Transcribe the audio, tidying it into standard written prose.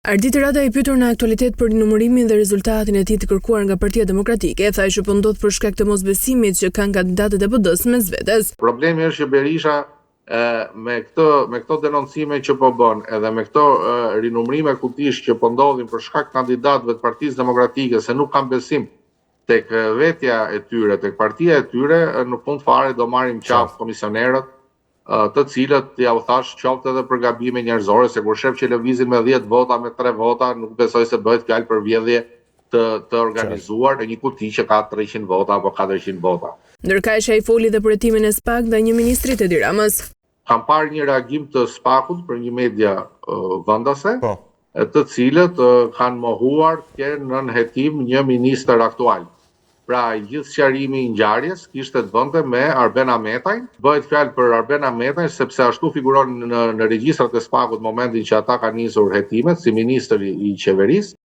Arditi Rada i pyetur në aktualitet për numërimin dhe rezultatin e tij të kërkuar nga Partia Demokratike, tha që po ndodh për shkak të mosbesimit që kanë kandidatët e PD-s mes vetes. Problemi është që Berisha me këto denoncime që po bën, edhe me këto rinumrime kutish që po ndodhin për shkak kandidatëve të Partisë Demokratike se nuk kanë besim tek vetja e tyre, tek partia e tyre, në fund fare do marrim qafë komisionerët, të cilët ja u thash qoftë edhe për gabime njerëzore, se kur shef që lëvizin me 10 vota, me 3 vota, nuk besoj se bëhet fjalë për vjedhje të organizuar në një kuti që ka 300 vota apo 400 vota. Ndërkaq ai foli dhe për hetimin e SPAK ndaj një ministrit të Edi Ramës. Kam parë një reagim të SPAK-ut për një media vendase, të cilët kanë mohuar të kenë nën hetim një ministër aktual. Pra, gjithë sqarimi i ngjarjes kishte të bënte me Arben Ahmetaj. Bëhet fjalë për Arben Ahmetaj sepse ashtu figuron në regjistrat e SPAK-ut momentin që ata kanë nisur hetimet si ministri i qeverisë.